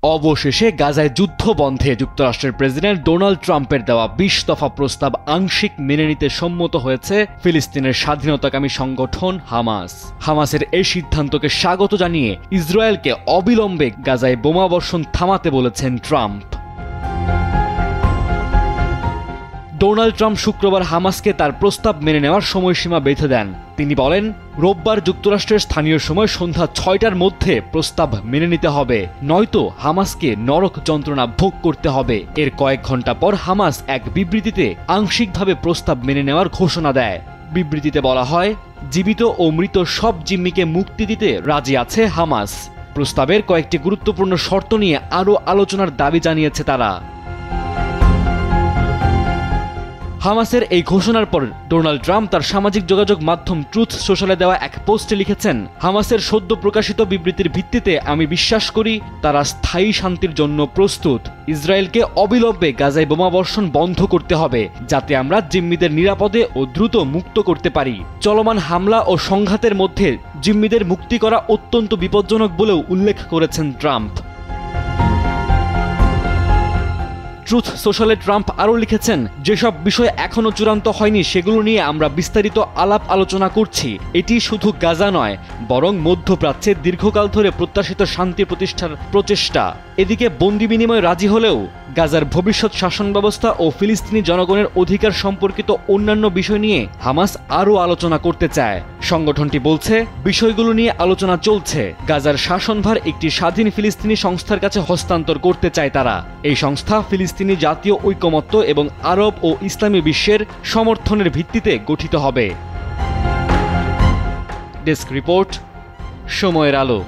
অবশেষে গাজায় যুদ্ধ বন্ধে যুক্তরাষ্ট্রের প্রেসিডেন্ট ডোনাল্ড ট্রাম্পের দেওয়া ২০ দফা প্রস্তাব আংশিক মেনে নিতে সম্মত হয়েছে ফিলিস্তিনের স্বাধীনতাকামী সংগঠন হামাস। হামাসের এই সিদ্ধান্তকে স্বাগত জানিয়ে ইসরায়েলকে অবিলম্বে গাজায় বোমাবর্ষণ থামাতে বলেছেন ট্রাম্প। ডোনাল্ড ট্রাম্প শুক্রবার হামাসকে তার প্রস্তাব মেনে নেওয়ার সময়সীমা বেঁধে দেন। তিনি বলেন, রোববার যুক্তরাষ্ট্রের স্থানীয় সময় সন্ধ্যা ৬টার মধ্যে প্রস্তাব মেনে নিতে হবে, নয়তো হামাসকে নরক যন্ত্রণা ভোগ করতে হবে। এর কয়েক ঘন্টা পর হামাস এক বিবৃতিতে আংশিকভাবে প্রস্তাব মেনে নেওয়ার ঘোষণা দেয়। বিবৃতিতে বলা হয়, জীবিত ও মৃত সব জিম্মিকে মুক্তি দিতে রাজি আছে হামাস। প্রস্তাবের কয়েকটি গুরুত্বপূর্ণ শর্ত নিয়ে আরও আলোচনার দাবি জানিয়েছে তারা। হামাসের এই ঘোষণার পর ডোনাল্ড ট্রাম্প তার সামাজিক যোগাযোগ মাধ্যম ট্রুথ সোশ্যালে দেওয়া এক পোস্টে লিখেছেন, হামাসের সদ্য প্রকাশিত বিবৃতির ভিত্তিতে আমি বিশ্বাস করি তারা স্থায়ী শান্তির জন্য প্রস্তুত। ইসরায়েলকে অবিলম্বে গাজায় বোমাবর্ষণ বন্ধ করতে হবে, যাতে আমরা জিম্মিদের নিরাপদে ও দ্রুত মুক্ত করতে পারি। চলমান হামলা ও সংঘাতের মধ্যে জিম্মিদের মুক্তি করা অত্যন্ত বিপজ্জনক বলেও উল্লেখ করেছেন ট্রাম্প। ট্রুথ সোশ্যালে ট্রাম্প আরও লিখেছেন, যেসব বিষয় এখনও চূড়ান্ত হয়নি সেগুলো নিয়ে আমরা বিস্তারিত আলাপ আলোচনা করছি। এটি শুধু গাজা নয়, বরং মধ্যপ্রাচ্যে দীর্ঘকাল ধরে প্রত্যাশিত শান্তি প্রতিষ্ঠার প্রচেষ্টা। এদিকে বন্দি বিনিময় রাজি হলেও গাজার ভবিষ্যৎ শাসন ব্যবস্থা ও ফিলিস্তিনি জনগণের অধিকার সম্পর্কিত অন্যান্য বিষয় নিয়ে হামাস আরও আলোচনা করতে চায়। সংগঠনটি বলছে, বিষয়গুলো নিয়ে আলোচনা চলছে। গাজার শাসনভার একটি স্বাধীন ফিলিস্তিনি সংস্থার কাছে হস্তান্তর করতে চায় তারা। এই সংস্থা ফিলিস্তিনি জাতীয় ঐকমত্য এবং আরব ও ইসলামী বিশ্বের সমর্থনের ভিত্তিতে গঠিত হবে। ডেস্ক রিপোর্ট, সময়ের আলো।